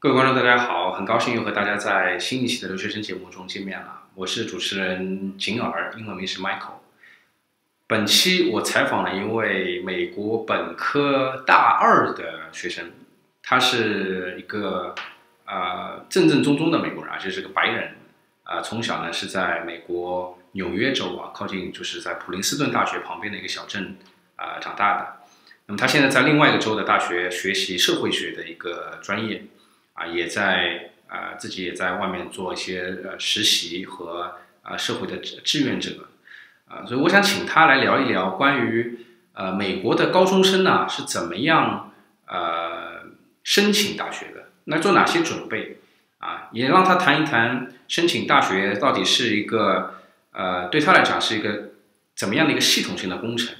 各位观众，大家好，很高兴又和大家在新一期的留学生节目中见面了。我是主持人景儿，英文名是 Michael。本期我采访了一位美国本科大二的学生，他是一个正正宗宗的美国人，就是个白人。从小呢是在美国纽约州靠近就是在普林斯顿大学旁边的一个小镇长大的。那么他现在在另外一个州的大学学习社会学的一个专业。也在自己也在外面做一些实习和社会的志愿者，所以我想请他来聊一聊关于美国的高中生呢是怎么样申请大学的，那做哪些准备也让他谈一谈申请大学到底是一个对他来讲是一个怎么样的一个系统性的工程，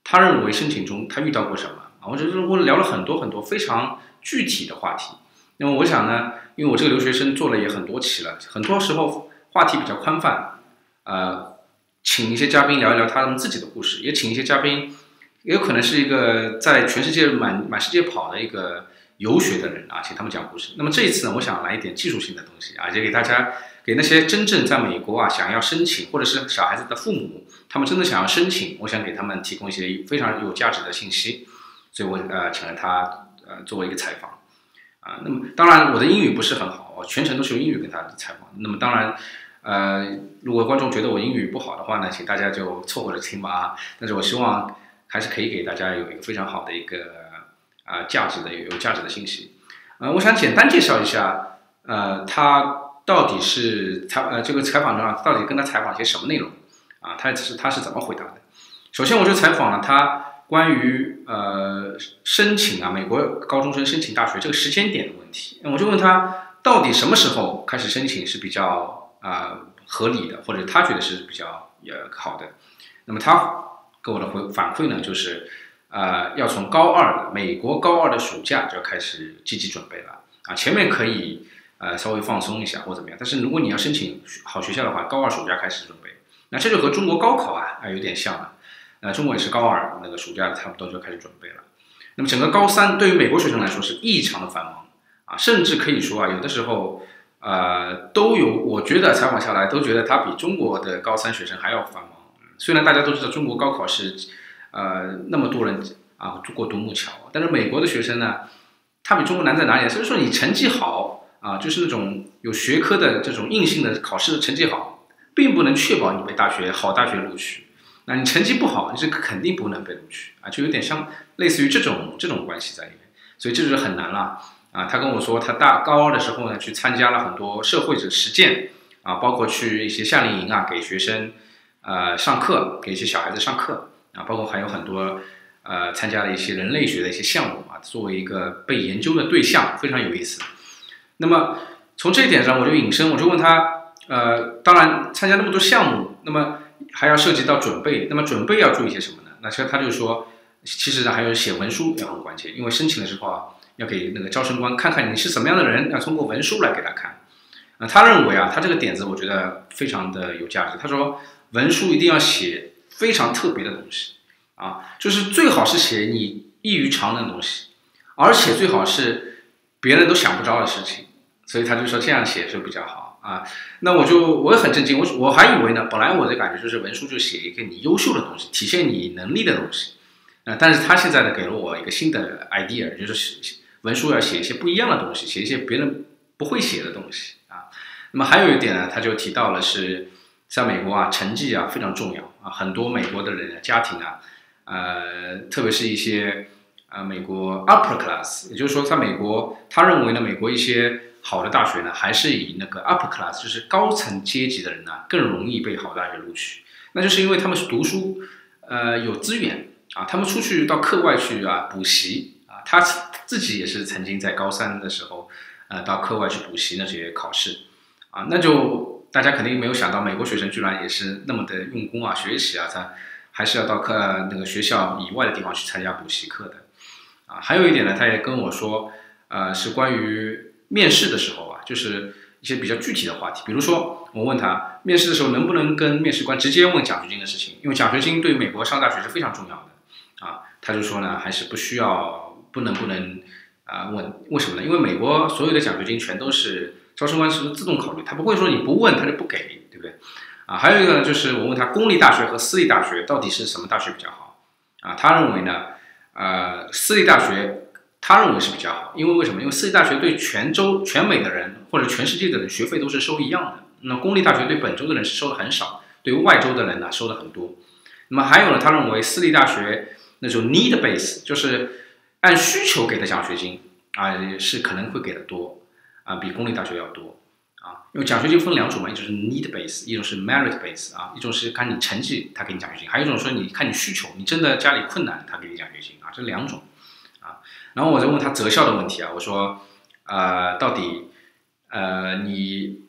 他认为申请中他遇到过什么我觉得我聊了很多很多非常具体的话题。那么我想呢，因为我这个留学生做了也很多期了，很多时候话题比较宽泛，请一些嘉宾聊一聊他们自己的故事，也请一些嘉宾，也有可能是一个在全世界满世界跑的一个游学的人请他们讲故事。那么这一次呢，我想来一点技术性的东西也给大家，给那些真正在美国想要申请，或者是小孩子的父母，他们真的想要申请，我想给他们提供一些非常有价值的信息，所以我请了他作为一个采访。那么当然我的英语不是很好，我全程都是用英语跟他采访。那么当然，如果观众觉得我英语不好的话呢，请大家就凑合着听吧但是我希望还是可以给大家有一个非常好的一个有价值的信息。我想简单介绍一下，他到底是这个采访中到底跟他采访些什么内容他是怎么回答的。首先我就采访了他。关于申请美国高中生申请大学这个时间点的问题，我就问他到底什么时候开始申请是比较合理的，或者他觉得是比较好的。那么他给我的反馈呢，就是要从美国高二的暑假就要开始积极准备了前面可以稍微放松一下或怎么样，但是如果你要申请好学校的话，高二暑假开始准备，那这就和中国高考有点像了。中国也是高二那个暑假差不多就开始准备了。那么整个高三对于美国学生来说是异常的繁忙甚至可以说有的时候都有，我觉得采访下来都觉得他比中国的高三学生还要繁忙。虽然大家都知道中国高考是那么多人过独木桥，但是美国的学生呢，他比中国难在哪里？所以说你成绩好就是那种有学科的这种硬性的考试的成绩好，并不能确保你被好大学录取。那你成绩不好，你是肯定不能被录取就有点像类似于这种关系在里面，所以这就是很难了他跟我说，他高二的时候呢，去参加了很多社会的实践包括去一些夏令营给学生上课，给一些小孩子上课包括还有很多参加了一些人类学的一些项目作为一个被研究的对象，非常有意思。那么从这一点上，我就引申，我就问他当然参加那么多项目，那么还要涉及到准备，那么准备要注意些什么呢？那其实他就说，其实呢还有写文书也很关键，因为申请的时候要给那个招生官看看你是什么样的人，要通过文书来给他看。他认为他这个点子我觉得非常的有价值。他说文书一定要写非常特别的东西就是最好是写你异于常人的东西，而且最好是别人都想不着的事情。所以他就说这样写就比较好。那我也很震惊，我还以为呢，本来我的感觉就是文书就写一个你优秀的东西，体现你能力的东西但是他现在呢给了我一个新的 idea， 就是文书要写一些不一样的东西，写一些别人不会写的东西那么还有一点呢，他就提到了是在美国成绩非常重要很多美国的人家庭特别是一些美国 upper class， 也就是说在美国他认为呢，美国一些好的大学呢，还是以那个 upper class， 就是高层阶级的人更容易被好大学录取。那就是因为他们读书有资源他们出去到课外去补习他自己也是曾经在高三的时候到课外去补习那些考试那就大家肯定没有想到，美国学生居然也是那么的用功学习他还是要到那个学校以外的地方去参加补习课的还有一点呢，他也跟我说是关于面试的时候就是一些比较具体的话题，比如说我问他面试的时候能不能跟面试官直接问奖学金的事情，因为奖学金对于美国上大学是非常重要的他就说呢，还是不能问为什么呢？因为美国所有的奖学金全都是招生官是自动考虑，他不会说你不问他就不给，对不对？还有一个呢，就是我问他公立大学和私立大学到底是什么大学比较好他认为呢，私立大学他认为是比较好，因为为什么？因为私立大学对全美的人或者全世界的人学费都是收一样的，那公立大学对本州的人是收的很少，对外州的人呢收的很多。那么还有呢，他认为私立大学那种 need base 就是按需求给的奖学金是可能会给的多比公立大学要多因为奖学金分两种嘛，一种是 need base， 一种是 merit base 一种是看你成绩他给你奖学金，还有一种说你看你需求，你真的家里困难他给你奖学金这两种然后我就问他择校的问题我说到底你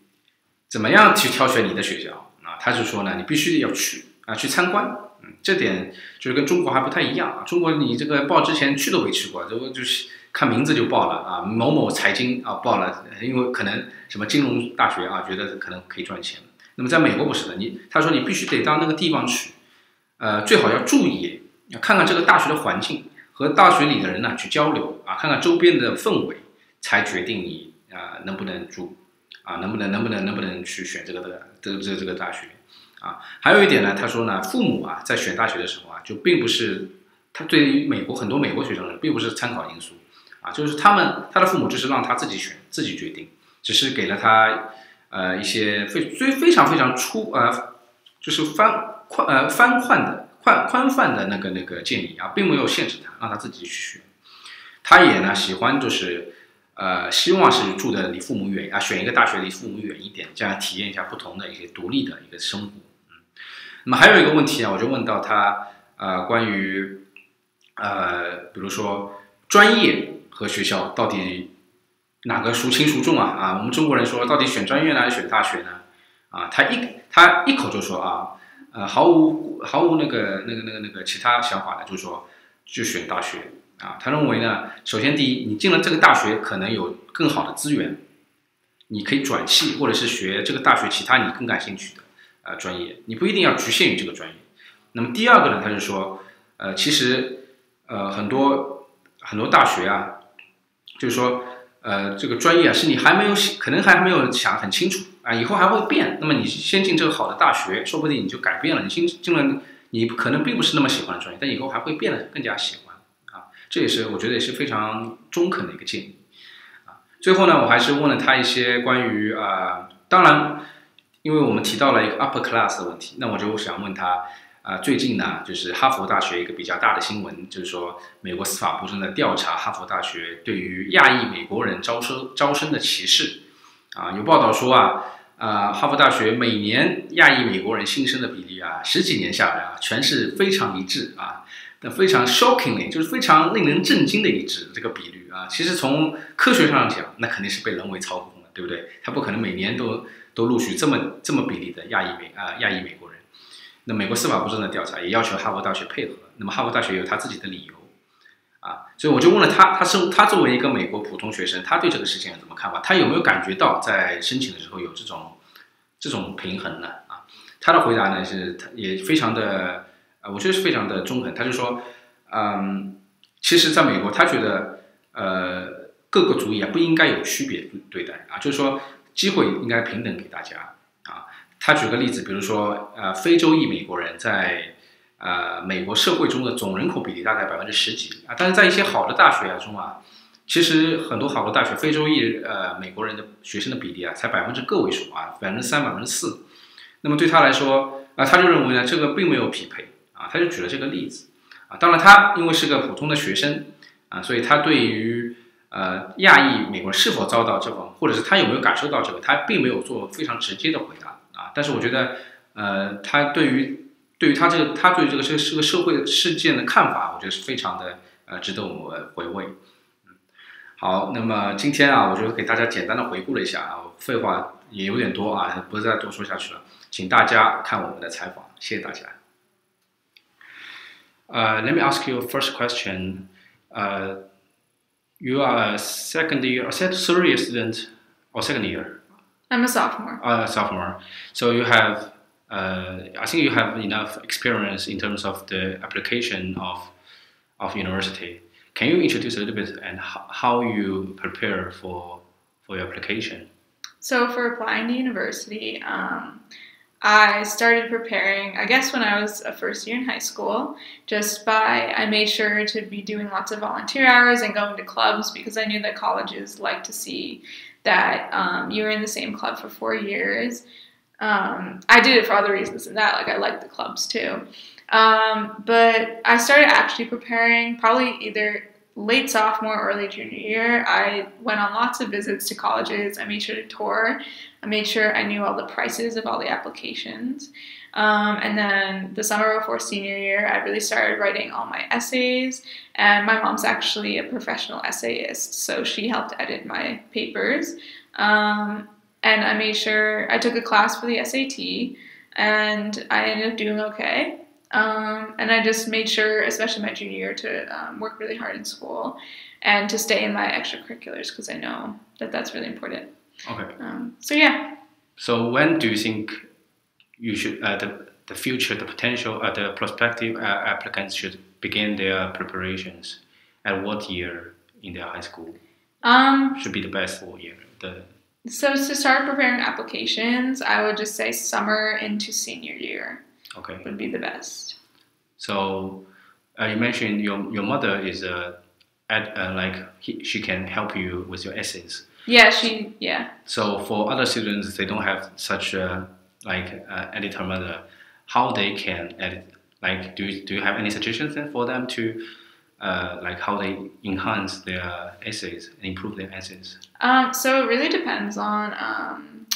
怎么样去挑选你的学校他就说呢，你必须要去参观。这点就是跟中国还不太一样中国你这个报之前去都没去过，就是看名字就报了某某财经报了，因为可能什么金融大学觉得可能可以赚钱。那么在美国不是的，他说你必须得到那个地方去，最好要住一夜，看看这个大学的环境，和大学里的人去交流看看周边的氛围，才决定你能不能住能不能去选这个大学。还有一点呢，他说呢，父母在选大学的时候就并不是他对于很多美国学生并不是参考因素就是他的父母就是让他自己选自己决定，只是给了他一些非常非常就是宽泛的那个建议并没有限制他，让他自己去选。他也呢喜欢就是希望是住的离父母远选一个大学离父母远一点，这样体验一下不同的一些独立的一个生活。那么还有一个问题我就问到他关于比如说专业和学校到底哪个孰轻孰重我们中国人说到底选专业呢还是选大学呢他一口就说毫无那个其他想法的，就是说就选大学他认为呢，首先第一，你进了这个大学可能有更好的资源，你可以转系或者是学这个大学其他你更感兴趣的专业，你不一定要局限于这个专业。那么第二个呢，他就说其实很多大学就是说这个专业是你可能还没有想很清楚以后还会变。那么你先进这个好的大学，说不定你就改变了，你进了你可能并不是那么喜欢的专业，但以后还会变得更加喜欢这也是我觉得也是非常中肯的一个建议最后呢，我还是问了他一些关于当然因为我们提到了一个 upper class 的问题，那我就想问他最近呢，就是哈佛大学一个比较大的新闻，就是说美国司法部正在调查哈佛大学对于亚裔美国人招生的歧视有报道说哈佛大学每年亚裔美国人新生的比例10几年下来全是非常一致但非常 shockingly 就是非常令人震惊的一致这个比率其实从科学上讲，那肯定是被人为操控的，对不对？他不可能每年都录取这么比例的亚裔美国人。那美国司法部正在调查，也要求哈佛大学配合。那么哈佛大学有他自己的理由所以我就问了他作为一个美国普通学生，他对这个事情有什么看法？他有没有感觉到在申请的时候有这种平衡呢？他的回答呢是也非常的我觉得是非常的中肯。他就说其实在美国他觉得各个族裔不应该有区别对待就是说机会应该平等给大家他举个例子，比如说非洲裔美国人在美国社会中的总人口比例大概10%几但是在一些好的大学中其实很多好的大学非洲裔美国人的学生的比例才个位数3%、4%。那么对他来说他就认为呢这个并没有匹配他就举了这个例子当然他因为是个普通的学生所以他对于亚裔美国人是否遭到这种，或者是他有没有感受到这个，他并没有做非常直接的回答但是我觉得他对于他对这个社会事件的看法，我觉得是非常的值得我们回味。好，那么今天我就给大家简单的回顾了一下废话也有点多不再多说下去了，请大家看我们的采访，谢谢大家。Let me ask you a first question. You are a third year student or second year? I'm a sophomore. Sophomore. So you have, I think you have enough experience in terms of the application of university. Can you introduce a little bit and how you prepare for your application? So for applying to university, I started preparing, I guess, when I was a first year in high school, I made sure to be doing lots of volunteer hours and going to clubs because I knew that colleges like to see that you were in the same club for 4 years. I did it for other reasons than that, like I liked the clubs too. But I started actually preparing probably either late sophomore or early junior year. I went on lots of visits to colleges. I made sure to tour. I made sure I knew all the prices of all the applications. And then the summer before senior year, I really started writing all my essays. And my mom's actually a professional essayist, so she helped edit my papers. And I made sure I took a class for the SAT, and I ended up doing okay. And I just made sure, especially my junior year, to work really hard in school and to stay in my extracurriculars because I know that that's really important. Okay. So yeah. So when do you think you should the future, the potential, the prospective applicants should begin their preparations? At what year in their high school should be the best year? So to start preparing applications, I would just say summer into senior year. Okay. Would be the best. So you mentioned your mother is she can help you with your essays. Yeah. So for other students, they don't have such a editor mother. How they can edit? Like, do you have any suggestions then for them to how they enhance their essays and improve their essays? So it really depends on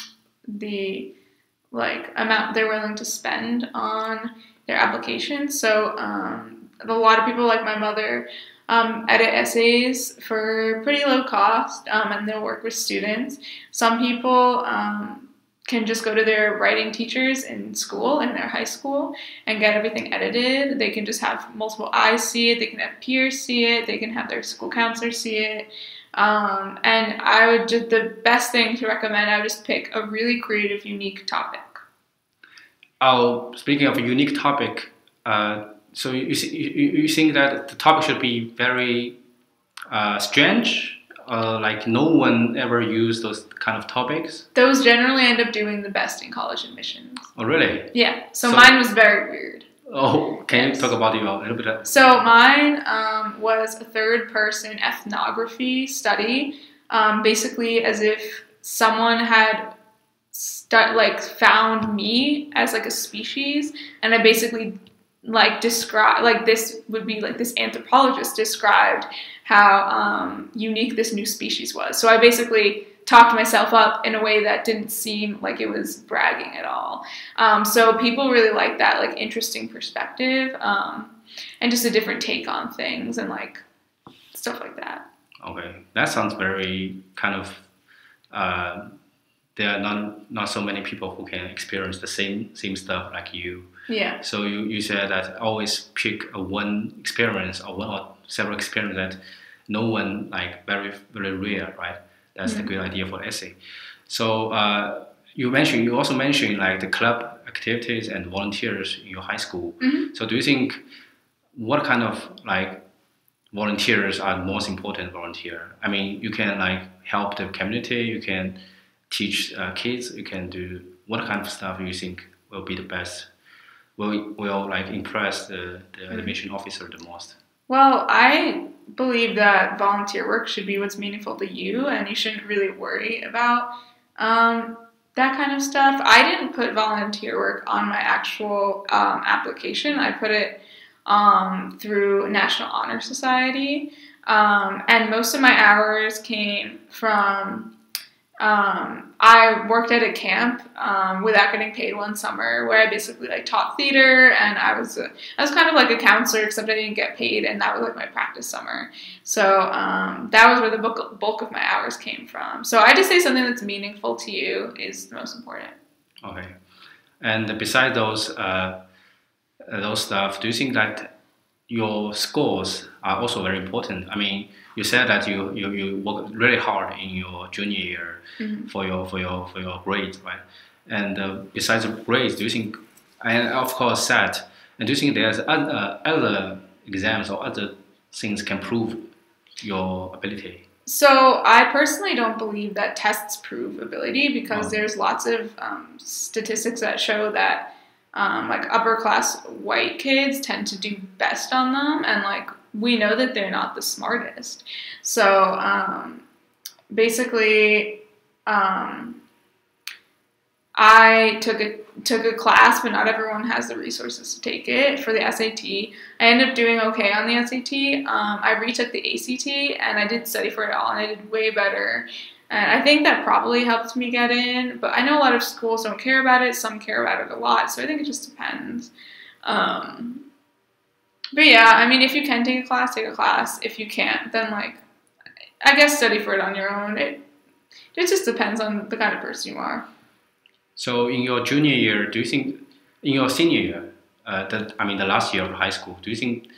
the amount they're willing to spend on their application. So a lot of people, like my mother, edit essays for pretty low cost, and they'll work with students. Some people can just go to their writing teachers in school, in their high school, and get everything edited. They can just have multiple eyes see it. They can have peers see it. They can have their school counselor see it. And the best thing to recommend, I would just pick a really creative, unique topic. Oh, speaking of a unique topic, so you think that the topic should be very strange? Like no one ever used those kind of topics? Those generally end up doing the best in college admissions. Oh, really? Yeah. So mine was very weird. Oh, can you talk about it a little bit? So mine was a third-person ethnography study, basically as if someone had found me as a species, and I basically describe this would be this anthropologist described how unique this new species was. So I basically talked myself up in a way that didn't seem like it was bragging at all. So people really like that interesting perspective, and just a different take on things and stuff like that. Okay, that sounds very kind of. There are not so many people who can experience the same stuff like you. Yeah. So you said that always pick one experience or one or several experiences that no one very very rare, right? That's the good idea for essay. So you also mentioned the club activities and volunteers in your high school. Mm-hmm. So do you think what kind of volunteers are the most important volunteer? I mean, you can help the community, you can teach kids, you can do what kind of stuff you think will be the best, will impress the admission officer the most? Well, I believe that volunteer work should be what's meaningful to you, and you shouldn't really worry about that kind of stuff. I didn't put volunteer work on my actual application. I put it through National Honor Society, and most of my hours came from I worked at a camp without getting paid one summer, where I basically taught theater, and I was kind of like a counselor, except I didn't get paid, and that was my practice summer. So that was where the bulk of my hours came from. So I just say something that's meaningful to you is the most important. Okay, and besides those stuff, do you think that your scores are also very important? I mean, you said that you work really hard in your junior year for your grades, right? And besides the grades, do you think, and of course SAT, and do you think there's other exams or other things can prove your ability? So I personally don't believe that tests prove ability because there's lots of statistics that show that like upper class white kids tend to do best on them, and like we know that they're not the smartest. So basically, I took a class, but not everyone has the resources to take it for the SAT. I ended up doing okay on the SAT. I retook the ACT, and I did study for it all, and I did way better. And I think that probably helped me get in, but I know a lot of schools don't care about it. Some care about it a lot, so I think it just depends. But yeah, I mean, if you can take a class, take a class. If you can't, then like, I guess study for it on your own. It just depends on the kind of person you are. So in your junior year, do you think, in your senior year, the last year of high school, do you think,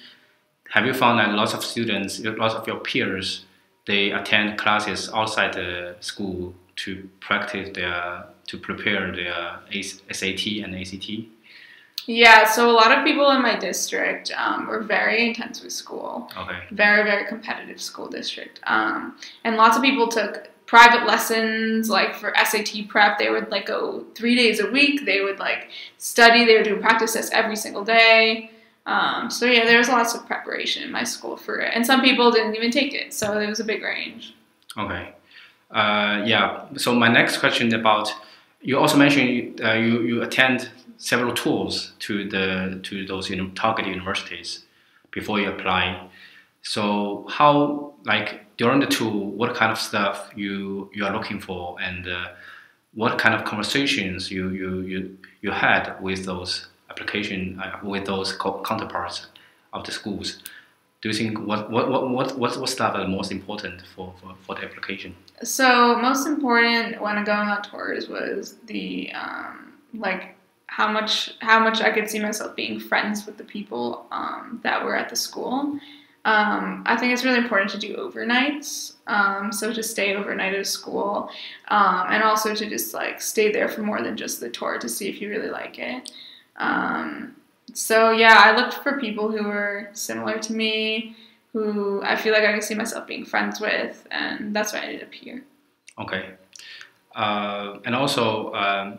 have you found that lots of students, lots of your peers, they attend classes outside the school to prepare their SAT and ACT? Yeah, so a lot of people in my district were very intense with school. Okay. Very, very competitive school district. And lots of people took private lessons, like for SAT prep. They would like go 3 days a week. They would like study. They would do practice tests every single day. So yeah, there was lots of preparation in my school for it. And some people didn't even take it. So there was a big range. Okay. Yeah. So my next question about, you also mentioned you attend several tours to those target universities before you apply. So how, like during the tour, what kind of stuff you are looking for, and what kind of conversations you had with those with those counterparts of the schools? Do you think what stuff are most important for the application? So most important when going on tours was the like how much I could see myself being friends with the people that were at the school. I think it's really important to do overnights, so to stay overnight at a school, and also to just like stay there for more than just the tour to see if you really like it. So yeah, I looked for people who were similar to me, who I feel like I could see myself being friends with, and that's why I ended up here. Okay. And also,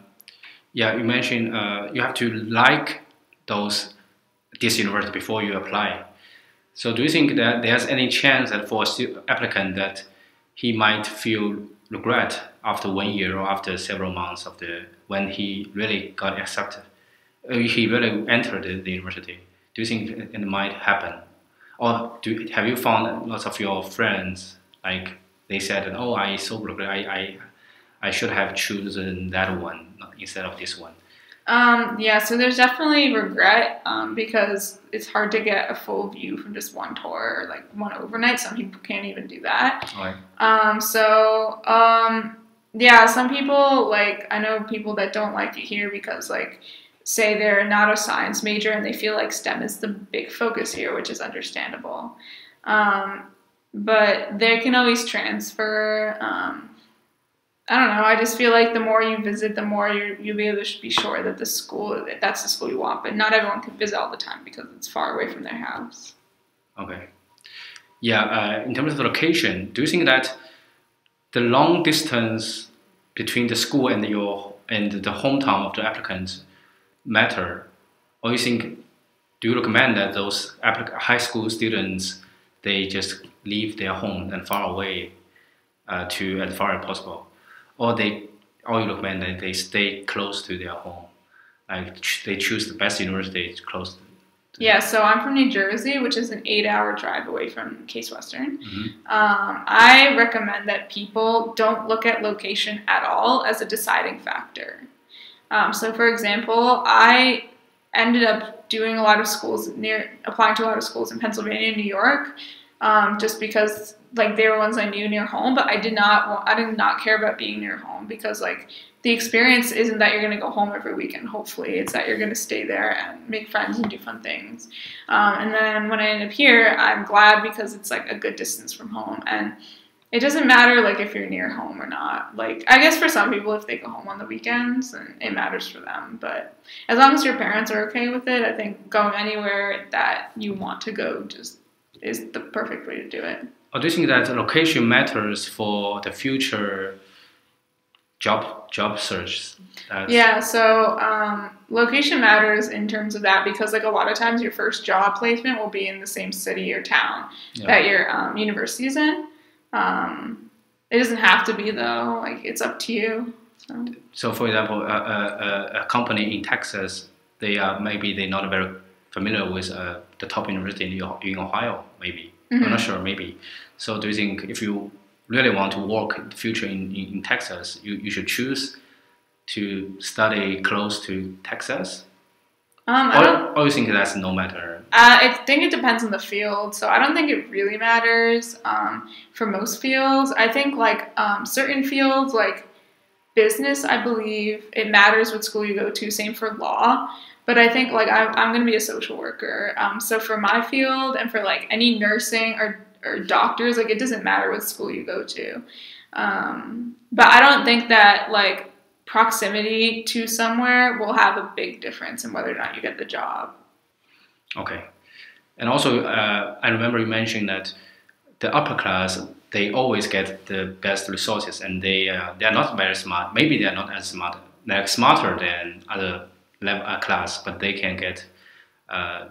yeah, you mentioned you have to like this university before you apply. So do you think that there's any chance that for an applicant that he might feel regret after 1 year or after several months when he really got accepted, he really entered the university? Do you think it might happen? Or have you found lots of your friends, like they said, oh, I so regret, I should have chosen that one instead of this one? Yeah, so there's definitely regret because it's hard to get a full view from just one tour or like one overnight. Some people can't even do that. Right. Yeah, some people, like I know people that don't like it here because like say they're not a science major and they feel like STEM is the big focus here, which is understandable. But they can always transfer. I don't know. I just feel like the more you visit, the more you'll be able to be sure that that's the school you want. But not everyone can visit all the time because it's far away from their house. Okay. Yeah. In terms of the location, do you think that the long distance between the school and the hometown of the applicant matter, or do you recommend that those high school students they just leave their home and far away as far as possible? Or you recommend that they stay close to their home, like they choose the best university close to. Yeah, so I'm from New Jersey, which is an 8-hour drive away from Case Western. Mm-hmm. I recommend that people don't look at location at all as a deciding factor. So for example, I ended up doing a lot of schools applying to a lot of schools in Pennsylvania and New York, just because like they were ones I knew near home, but I did not care about being near home because like the experience isn't that you're going to go home every weekend. Hopefully it's that you're going to stay there and make friends and do fun things. And then when I end up here, I'm glad because it's like a good distance from home, and it doesn't matter like if you're near home or not. Like I guess for some people, if they go home on the weekends, then it matters for them. But as long as your parents are okay with it, I think going anywhere that you want to go just is the perfect way to do it. Or do you think that location matters for the future job search? Yeah, so location matters in terms of that, because like a lot of times your first job placement will be in the same city or town that your university is in. It doesn't have to be though, like it's up to you. So for example, a company in Texas, maybe they're not very familiar with the top university in Ohio, maybe. I'm not sure, maybe. So do you think if you really want to work in the future in Texas, you should choose to study close to Texas? Or you think that's no matter? I think it depends on the field. So I don't think it really matters for most fields. I think like certain fields like business, I believe it matters what school you go to. Same for law. But I think like I'm going to be a social worker. So for my field and for like any nursing or doctors, like it doesn't matter what school you go to. But I don't think that like proximity to somewhere will have a big difference in whether or not you get the job. Okay. And also, I remember you mentioned that the upper class, they always get the best resources, and they are not very smart. Maybe they are not as smart. They're smarter than other class, but they can get,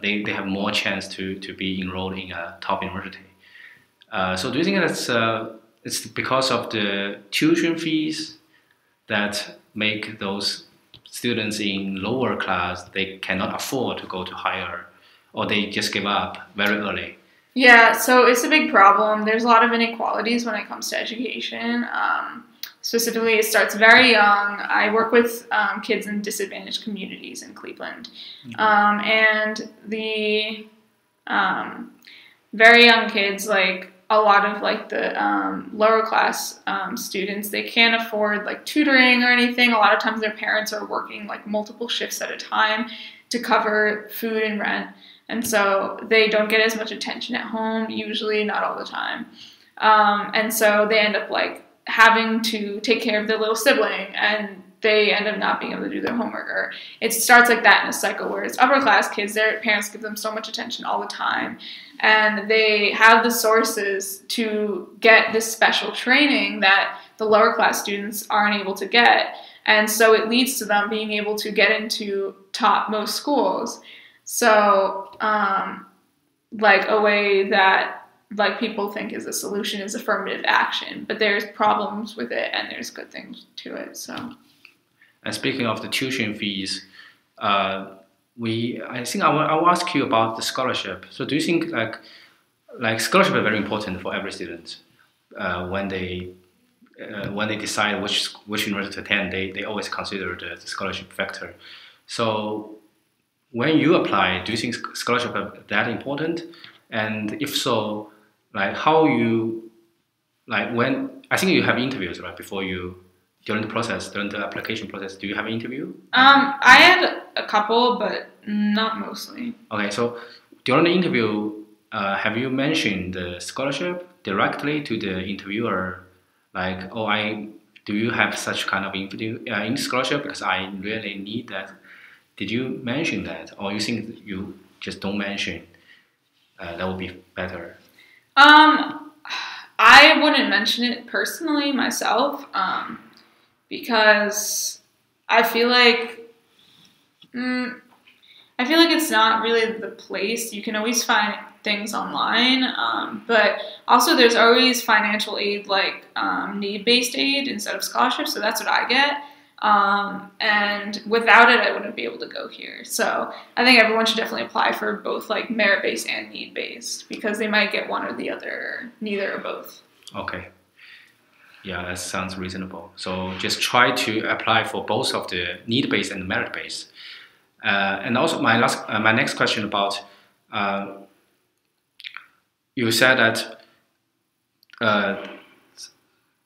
they have more chance to be enrolled in a top university. So do you think that's it's because of the tuition fees that make those students in lower class, they cannot afford to go to higher, or they just give up very early? Yeah, so it's a big problem. There's a lot of inequalities when it comes to education. Specifically, it starts very young. I work with kids in disadvantaged communities in Cleveland. And the very young kids, like a lot of like the lower class students, they can't afford like tutoring or anything. A lot of times their parents are working like multiple shifts at a time to cover food and rent. And so they don't get as much attention at home, usually, not all the time. And so they end up like having to take care of their little sibling, and they end up not being able to do their homework. Or it starts like that in a cycle where it's upper class kids, their parents give them so much attention all the time, and they have the sources to get this special training that the lower class students aren't able to get. And so it leads to them being able to get into topmost schools. So like a way that like people think is a solution is affirmative action, but there's problems with it and there's good things to it. So, and speaking of the tuition fees, I think I will ask you about the scholarship. So do you think like scholarship is very important for every student when they decide which university to attend? They always consider the scholarship factor. So when you apply, do you think scholarship is that important? And if so, like how you, like when, I think you have interviews, right, during the application process, do you have an interview? I had a couple, but not mostly. Okay, so during the interview, have you mentioned the scholarship directly to the interviewer? Like, do you have such kind of in scholarship because I really need that? Did you mention that, or you think you just don't mention? That would be better. I wouldn't mention it personally myself, because I feel like it's not really the place. You can always find things online, but also there's always financial aid, like need-based aid instead of scholarships. So that's what I get. And without it, I wouldn't be able to go here. So I think everyone should definitely apply for both like merit-based and need-based, because they might get one or the other, neither or both. Okay. Yeah, that sounds reasonable. So just try to apply for both of the need-based and merit-based. And also my next question about, you said that,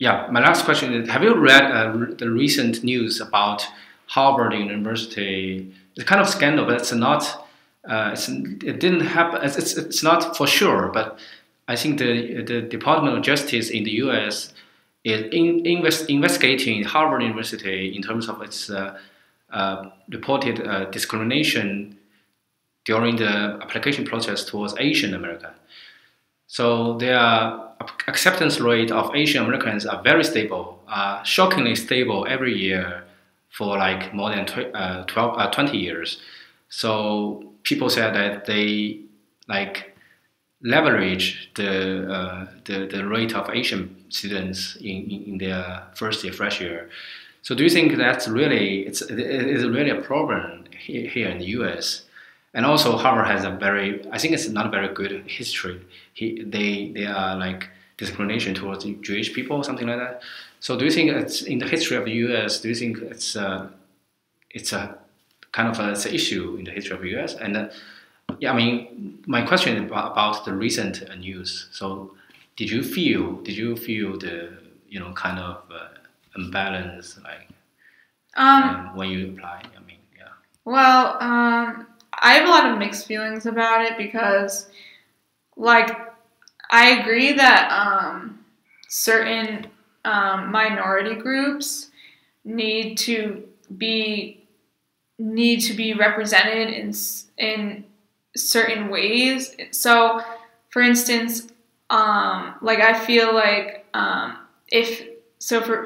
yeah, my last question is, have you read the recent news about Harvard University? It's kind of scandal, but it's not, it didn't happen, it's not for sure, but I think the Department of Justice in the US is investigating Harvard University in terms of its reported discrimination during the application process towards Asian America. So their acceptance rate of Asian Americans are very stable, shockingly stable every year for like more than 20 years. So people said that they like leverage the rate of Asian students in their first year, fresh year. So do you think that's really it is really a problem here in the U.S.? And also Harvard has a very, I think it's not a very good history. They are like discrimination towards Jewish people, something like that. So do you think it's in the history of the U.S.? Do you think it's a kind of it's an issue in the history of the U.S.? And yeah, I mean, my question is about the recent news. So did you feel the kind of imbalance like when you apply? I mean, yeah. Well, I have a lot of mixed feelings about it because, like, I agree that certain minority groups need to be represented in certain ways. So, for instance, like I feel like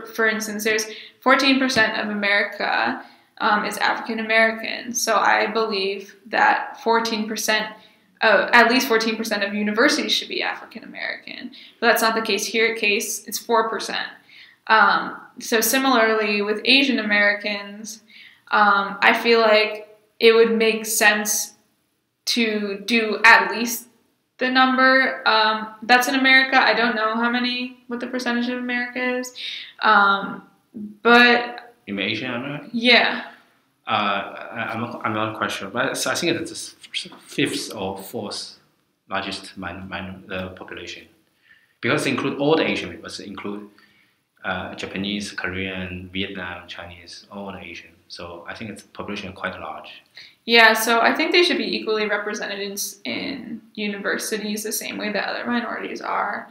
for instance, there's 14% of America is African American. So I believe that at least 14% of universities should be African American. But that's not the case here. It's 4%. So similarly with Asian Americans, I feel like it would make sense to do at least the number that's in America. I don't know what the percentage of America is, but in Asian American? Yeah. I'm not quite sure, but I think it's the fifth or fourth largest population, because it include all the Asian people. It include Japanese, Korean, Vietnam, Chinese, all the Asian. So I think its population quite large. Yeah, so I think they should be equally represented in universities the same way that other minorities are.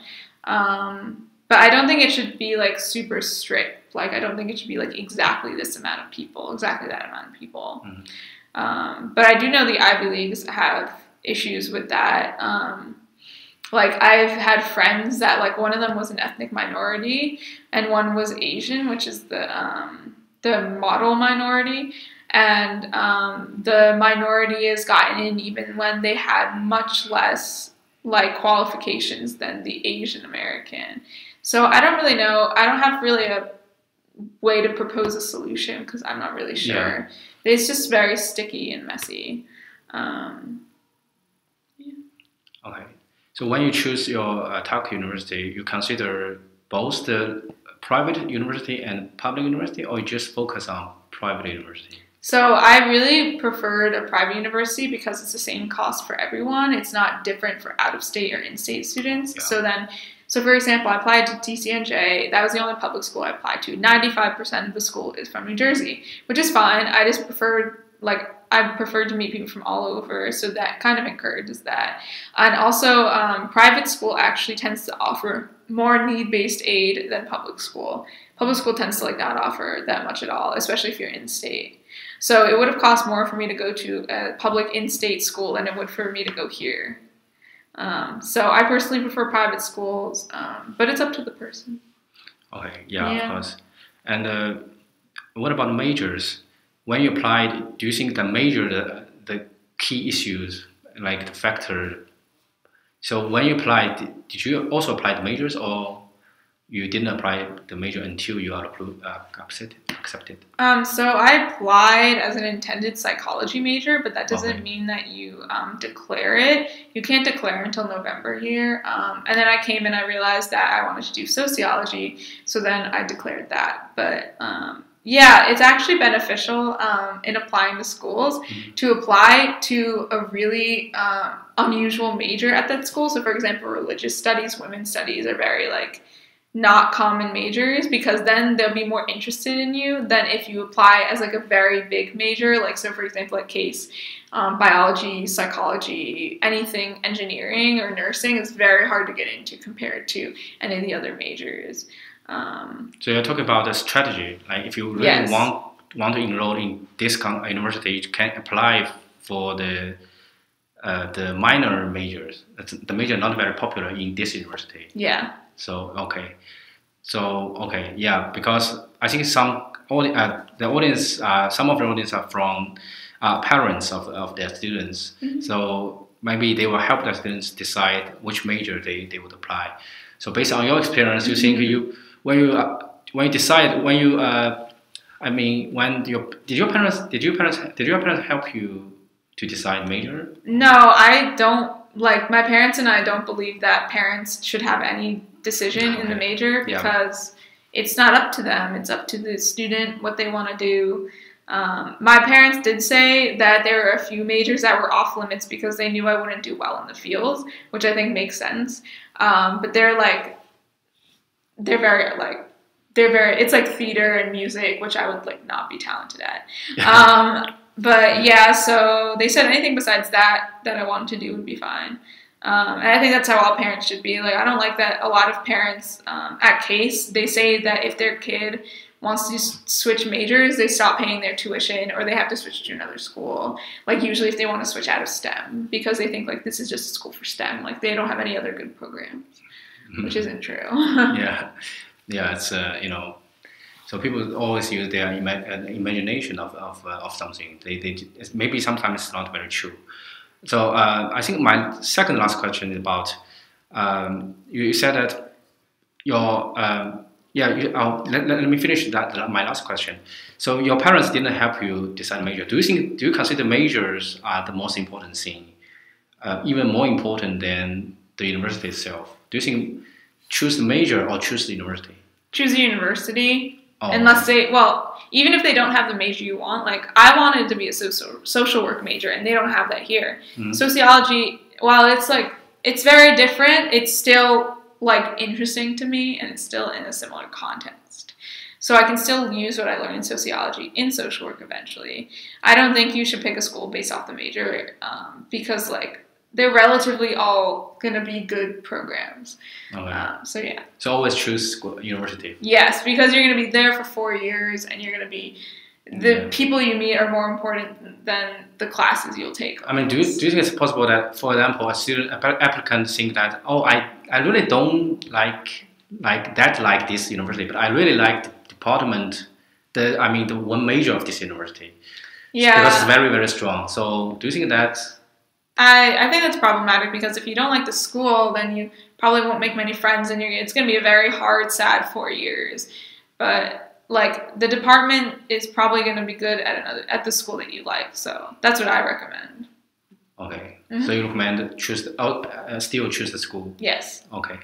But I don't think it should be like super strict. Like I don't think it should be like exactly this amount of people, exactly that amount of people. Mm-hmm. But I do know the Ivy Leagues have issues with that. Like I've had friends that like one of them was an ethnic minority and one was Asian, which is the model minority. And the minority has gotten in even when they had much less like qualifications than the Asian American. So I don't really know. I don't have really a way to propose a solution because I'm not really sure. Yeah. It's just very sticky and messy. Yeah. Okay. So when you choose your talk university, you consider both the private university and public university, or you just focus on private university? So I really preferred a private university because it's the same cost for everyone. It's not different for out-of-state or in-state students. Yeah. So for example, I applied to TCNJ. That was the only public school I applied to. 95% of the school is from New Jersey, which is fine. I just preferred to meet people from all over, so that kind of encourages that. And also, private school actually tends to offer more need-based aid than public school. Public school tends to not offer that much at all, especially if you're in-state. So it would have cost more for me to go to a public in-state school than it would for me to go here. So I personally prefer private schools, but it's up to the person. Okay, yeah. Of course. And what about majors? When you applied, do you think the key issues, like the factor? So when you applied, did you also apply the majors, or you didn't apply the major until you are accepted? So I applied as an intended psychology major, but that doesn't mean that you declare it. You can't declare until November here. And then I came and I realized that I wanted to do sociology, so then I declared that. But yeah, it's actually beneficial in applying to schools to apply to a really unusual major at that school. So for example, religious studies, women's studies are very not common majors, because then they'll be more interested in you than if you apply as a very big major. So for example, case biology, psychology, anything engineering or nursing is very hard to get into compared to any of the other majors. So you're talking about the strategy. If you really want to enroll in this university, you can apply for the the minor majors, the major not very popular in this university. Yeah. So okay, yeah, because I think the audience, some of the audience are from parents of their students. Mm-hmm. So maybe they will help the students decide which major they would apply. So based on your experience, you think when you decide did your parents help you to decide major? No, I don't. Like, my parents and I don't believe that parents should have any decision in the major, because it's not up to them. It's up to the student what they want to do. My parents did say that there were a few majors that were off limits because they knew I wouldn't do well in the field, which I think makes sense. But it's like theater and music, which I would like not be talented at. But yeah, so they said anything besides that I wanted to do would be fine. And I think that's how all parents should be. Like, I don't like that a lot of parents at Case, they say that if their kid wants to switch majors, they stop paying their tuition, or they have to switch to another school. Like, usually if they want to switch out of STEM, because they think like this is just a school for STEM. Like, they don't have any other good programs, which isn't true. Yeah, it's So people always use their imagination of something. They maybe sometimes it's not very true. So I think my second last question is about you said that your let me finish my last question. So your parents didn't help you decide major. Do you consider majors are the most important thing, even more important than the university itself? Do you think choose the major or choose the university? Choose a university. Unless even if they don't have the major you want, like, I wanted to be a social work major, and they don't have that here. Mm-hmm. Sociology, while it's very different, it's still like interesting to me, and it's still in a similar context. So I can still use what I learned in sociology in social work eventually. I don't think you should pick a school based off the major, because like, they're relatively all going to be good programs. Okay. So always choose university. Yes, because you're going to be there for 4 years, and you're going to be, the people you meet are more important than the classes you'll take. I mean, do you think it's possible that, for example, applicant think that, I really don't like this university, but I really like the department, the one major of this university. Yeah. Because it's very, very strong. So do you think that... I think that's problematic, because if you don't like the school, then you probably won't make many friends, and it's going to be a very hard, sad 4 years. But like, the department is probably going to be good at the school that you like, so that's what I recommend. Okay, so you recommend still choose the school? Yes. Okay,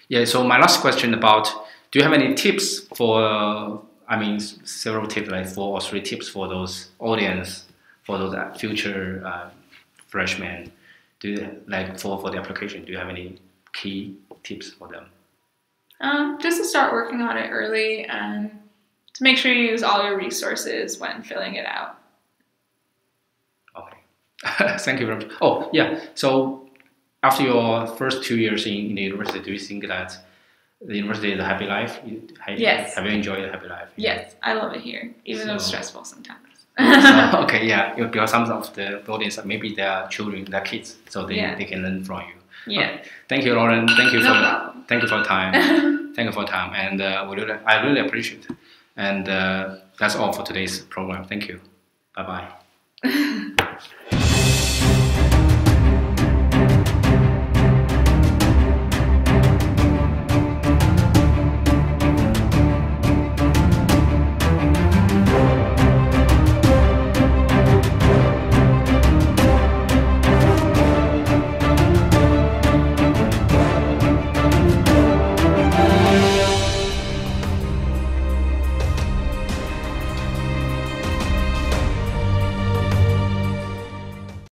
yeah. So my last question about, do you have any tips for? Several tips, like 4 or 3 tips for those audience, for those future. Freshmen, for the application, do you have any key tips for them? Just to start working on it early, and to make sure you use all your resources when filling it out. Okay, thank you very much. Oh yeah, so after your first 2 years in the university, do you think that the university is a happy life? Yes. Have you enjoyed a happy life? Yes, I love it here, even though it's stressful sometimes. Okay, yeah, because some of the audience, maybe they are children, they're kids, so they can learn from you. Yeah. Okay. Thank you, Lauren. Thank you for your time. Thank you for your time, and I really appreciate it. And that's all for today's program. Thank you. Bye bye.